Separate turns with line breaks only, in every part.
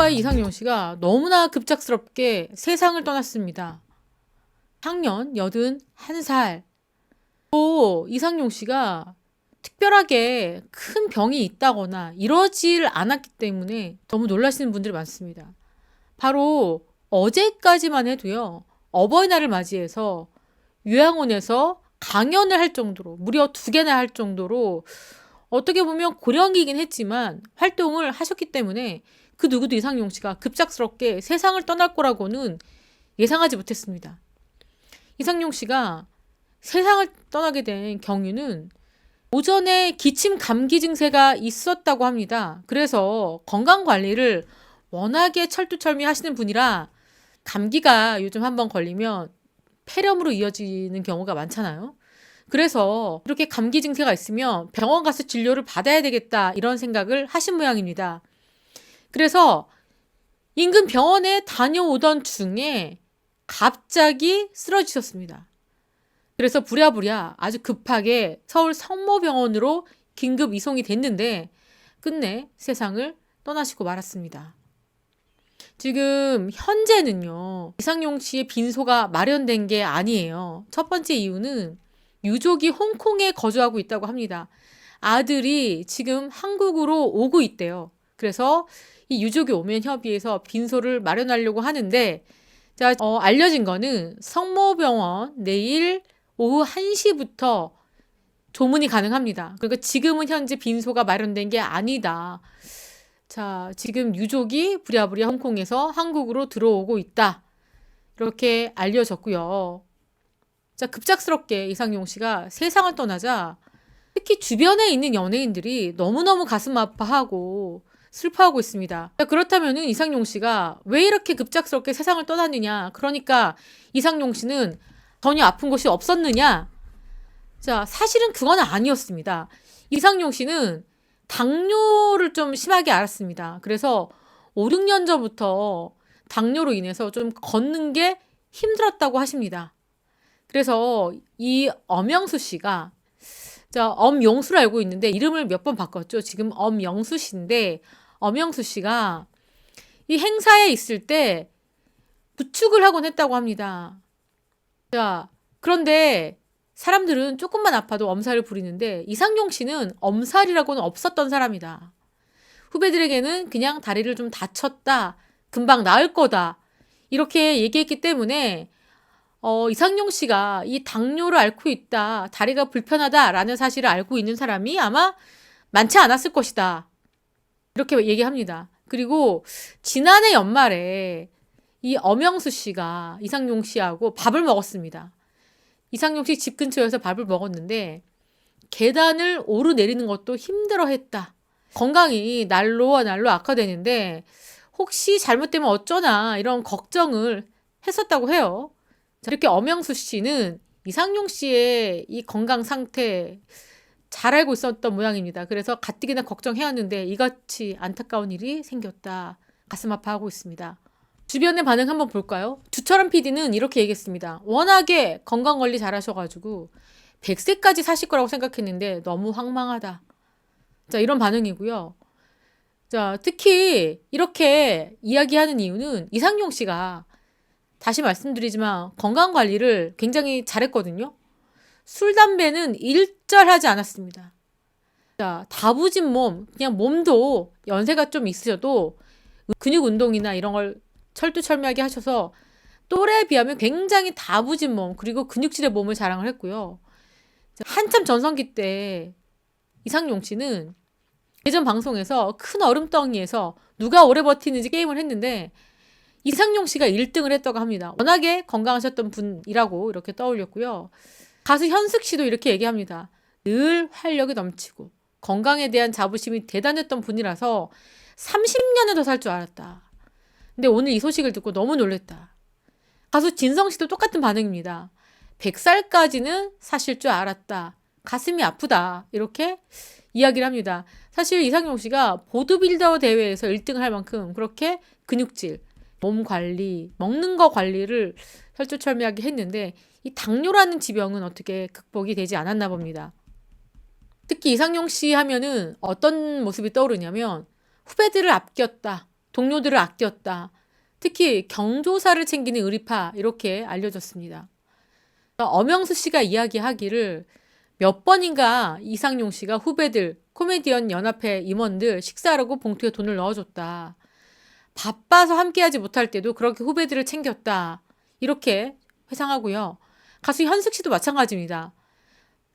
후배과의 이상용 씨가 너무나 급작스럽게 세상을 떠났습니다. 향년 81살. 또 이상용 씨가 특별하게 큰 병이 있다거나 이러질 않았기 때문에 너무 놀라시는 분들이 많습니다. 바로 어제까지만 해도요, 어버이날을 맞이해서 요양원에서 강연을 할 정도로, 무려 2개나 할 정도로 어떻게 보면 고령이긴 했지만 활동을 하셨기 때문에 그 누구도 이상용 씨가 급작스럽게 세상을 떠날 거라고는 예상하지 못했습니다. 이상용 씨가 세상을 떠나게 된 경위는 오전에 기침 감기 증세가 있었다고 합니다. 그래서 건강 관리를 워낙에 철두철미 하시는 분이라 감기가 요즘 한번 걸리면 폐렴으로 이어지는 경우가 많잖아요. 그래서 이렇게 감기 증세가 있으면 병원 가서 진료를 받아야 되겠다 이런 생각을 하신 모양입니다. 그래서 인근 병원에 다녀오던 중에 갑자기 쓰러지셨습니다. 그래서 부랴부랴 아주 급하게 서울 성모병원으로 긴급 이송이 됐는데 끝내 세상을 떠나시고 말았습니다. 지금 현재는요, 이상용 씨의 빈소가 마련된 게 아니에요. 첫 번째 이유는 유족이 홍콩에 거주하고 있다고 합니다. 아들이 지금 한국으로 오고 있대요. 그래서 이 유족이 오면 협의해서 빈소를 마련하려고 하는데, 자, 알려진 거는 성모병원 내일 오후 1시부터 조문이 가능합니다. 그러니까 지금은 현재 빈소가 마련된 게 아니다. 자, 지금 유족이 부랴부랴 홍콩에서 한국으로 들어오고 있다. 이렇게 알려졌고요. 자, 급작스럽게 이상용 씨가 세상을 떠나자 특히 주변에 있는 연예인들이 너무너무 가슴 아파하고 슬퍼하고 있습니다. 자, 그렇다면 이상용 씨가 왜 이렇게 급작스럽게 세상을 떠났느냐? 그러니까 이상용 씨는 전혀 아픈 곳이 없었느냐? 자, 사실은 그건 아니었습니다. 이상용 씨는 당뇨를 좀 심하게 앓았습니다. 그래서 5, 6년 전부터 당뇨로 인해서 좀 걷는 게 힘들었다고 하십니다. 그래서 이 엄영수 씨가, 자, 엄용수를 알고 있는데 이름을 몇 번 바꿨죠. 지금 엄영수 씨인데 엄영수 씨가 이 행사에 있을 때 부축을 하곤 했다고 합니다. 자, 그런데 사람들은 조금만 아파도 엄살을 부리는데 이상용 씨는 엄살이라고는 없었던 사람이다. 후배들에게는 그냥 다리를 좀 다쳤다, 금방 나을 거다 이렇게 얘기했기 때문에 이상용 씨가 이 당뇨를 앓고 있다, 다리가 불편하다라는 사실을 알고 있는 사람이 아마 많지 않았을 것이다. 이렇게 얘기합니다. 그리고 지난해 연말에 이 엄영수 씨가 이상용 씨하고 밥을 먹었습니다. 이상용 씨 집 근처에서 밥을 먹었는데 계단을 오르내리는 것도 힘들어했다. 건강이 날로 악화되는데 혹시 잘못되면 어쩌나 이런 걱정을 했었다고 해요. 이렇게 엄영수 씨는 이상용 씨의 이 건강 상태 잘 알고 있었던 모양입니다. 그래서 가뜩이나 걱정해왔는데 이같이 안타까운 일이 생겼다. 가슴 아파하고 있습니다. 주변의 반응 한번 볼까요? 주철원 PD는 이렇게 얘기했습니다. 워낙에 건강관리 잘하셔가지고 100세까지 사실 거라고 생각했는데 너무 황망하다. 자, 이런 반응이고요. 자, 특히 이렇게 이야기하는 이유는 이상용 씨가 다시 말씀드리지만 건강관리를 굉장히 잘했거든요. 술, 담배는 일절하지 않았습니다. 자, 다부진 몸, 그냥 몸도 연세가 좀 있으셔도 근육 운동이나 이런 걸 철두철미하게 하셔서 또래에 비하면 굉장히 다부진 몸, 그리고 근육질의 몸을 자랑을 했고요. 한참 전성기 때 이상용 씨는 예전 방송에서 큰 얼음덩이에서 누가 오래 버티는지 게임을 했는데 이상용 씨가 1등을 했다고 합니다. 워낙에 건강하셨던 분이라고 이렇게 떠올렸고요. 가수 현숙 씨도 이렇게 얘기합니다. 늘 활력이 넘치고 건강에 대한 자부심이 대단했던 분이라서 30년은 더 살 줄 알았다. 근데 오늘 이 소식을 듣고 너무 놀랬다. 가수 진성 씨도 똑같은 반응입니다. 100살까지는 사실 줄 알았다. 가슴이 아프다. 이렇게 이야기를 합니다. 사실 이상용 씨가 보드빌더 대회에서 1등을 할 만큼 그렇게 근육질, 몸 관리, 먹는 거 관리를 철두철미하게 했는데 이 당뇨라는 지병은 어떻게 극복이 되지 않았나 봅니다. 특히 이상용 씨 하면은 어떤 모습이 떠오르냐면 후배들을 아꼈다. 동료들을 아꼈다. 특히 경조사를 챙기는 의리파 이렇게 알려졌습니다. 엄영수 씨가 이야기하기를 몇 번인가 이상용 씨가 후배들, 코미디언 연합회 임원들 식사하라고 봉투에 돈을 넣어줬다. 바빠서 함께하지 못할 때도 그렇게 후배들을 챙겼다. 이렇게 회상하고요. 가수 현숙 씨도 마찬가지입니다.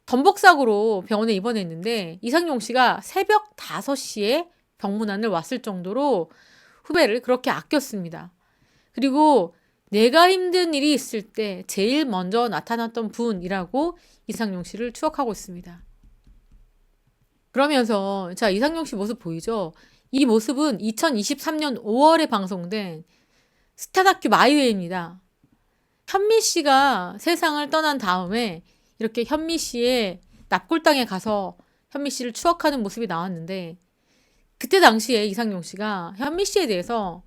덤벅사고로 병원에 입원했는데 이상용 씨가 새벽 5시에 병문안을 왔을 정도로 후배를 그렇게 아꼈습니다. 그리고 내가 힘든 일이 있을 때 제일 먼저 나타났던 분이라고 이상용 씨를 추억하고 있습니다. 그러면서 자, 이상용 씨 모습 보이죠? 이 모습은 2023년 5월에 방송된 스타 다큐 마이웨이입니다. 현미 씨가 세상을 떠난 다음에 이렇게 현미 씨의 납골당에 가서 현미 씨를 추억하는 모습이 나왔는데 그때 당시에 이상용 씨가 현미 씨에 대해서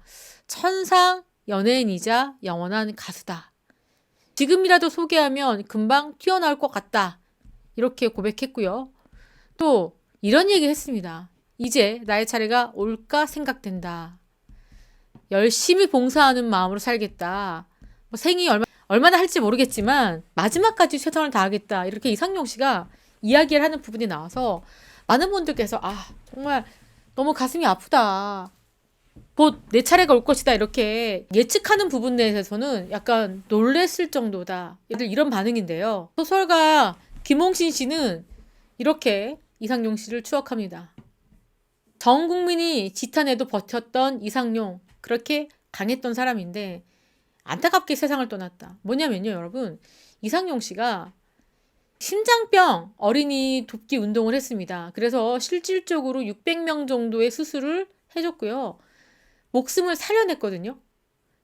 천상 연예인이자 영원한 가수다. 지금이라도 소개하면 금방 튀어나올 것 같다. 이렇게 고백했고요. 또 이런 얘기 했습니다. 이제 나의 차례가 올까 생각된다. 열심히 봉사하는 마음으로 살겠다. 뭐 생이 얼마나 할지 모르겠지만 마지막까지 최선을 다하겠다. 이렇게 이상용 씨가 이야기를 하는 부분이 나와서 많은 분들께서 정말 너무 가슴이 아프다. 곧 내 차례가 올 것이다. 이렇게 예측하는 부분에 대해서는 약간 놀랬을 정도다. 이런 반응인데요. 소설가 김홍신 씨는 이렇게 이상용 씨를 추억합니다. 전 국민이 지탄해도 버텼던 이상용. 그렇게 강했던 사람인데 안타깝게 세상을 떠났다. 뭐냐면요, 여러분. 이상용 씨가 심장병 어린이 돕기 운동을 했습니다. 그래서 실질적으로 600명 정도의 수술을 해줬고요. 목숨을 살려냈거든요.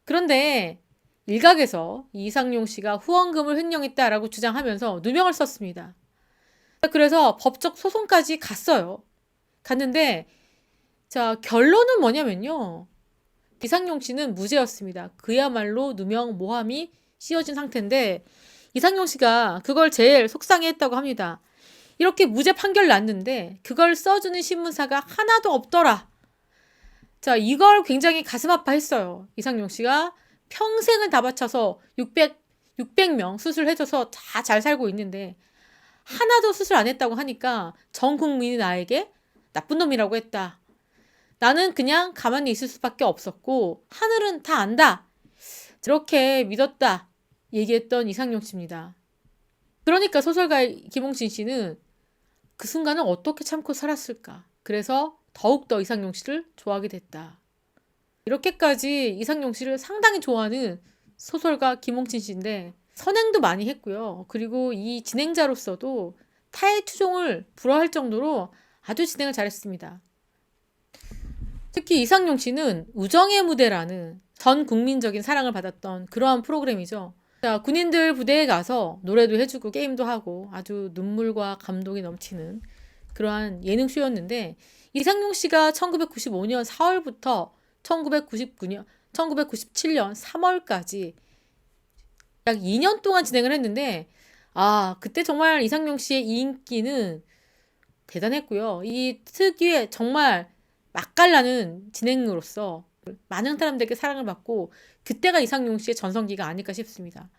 그런데 일각에서 이상용 씨가 후원금을 횡령했다라고 주장하면서 누명을 썼습니다. 그래서 법적 소송까지 갔어요. 갔는데 자, 결론은 뭐냐면요. 이상용 씨는 무죄였습니다. 그야말로 누명 모함이 씌워진 상태인데 이상용 씨가 그걸 제일 속상해했다고 합니다. 이렇게 무죄 판결 났는데 그걸 써주는 신문사가 하나도 없더라. 자, 이걸 굉장히 가슴 아파했어요. 이상용 씨가 평생을 다 바쳐서 600명 수술해줘서 다 잘 살고 있는데 하나도 수술 안 했다고 하니까 전 국민이 나에게 나쁜 놈이라고 했다. 나는 그냥 가만히 있을 수밖에 없었고 하늘은 다 안다. 이렇게 믿었다. 얘기했던 이상용 씨입니다. 그러니까 소설가 김홍신 씨는 그 순간을 어떻게 참고 살았을까. 그래서 더욱더 이상용 씨를 좋아하게 됐다. 이렇게까지 이상용 씨를 상당히 좋아하는 소설가 김홍신 씨인데 선행도 많이 했고요. 그리고 이 진행자로서도 타의 추종을 불허할 정도로 아주 진행을 잘했습니다. 특히 이상용 씨는 우정의 무대라는 전 국민적인 사랑을 받았던 그러한 프로그램이죠. 자, 군인들 부대에 가서 노래도 해주고 게임도 하고 아주 눈물과 감동이 넘치는 그러한 예능쇼였는데 이상용 씨가 1995년 4월부터 1997년 3월까지 약 2년 동안 진행을 했는데 그때 정말 이상용 씨의 인기는 대단했고요. 이 특유의 정말 맛깔나는 진행으로서 많은 사람들에게 사랑을 받고 그때가 이상용 씨의 전성기가 아닐까 싶습니다.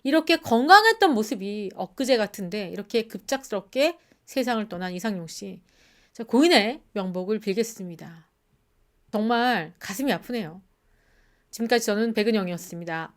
이렇게 건강했던 모습이 엊그제 같은데 이렇게 급작스럽게 세상을 떠난 이상용 씨. 자, 고인의 명복을 빌겠습니다. 정말 가슴이 아프네요. 지금까지 저는 백은영이었습니다.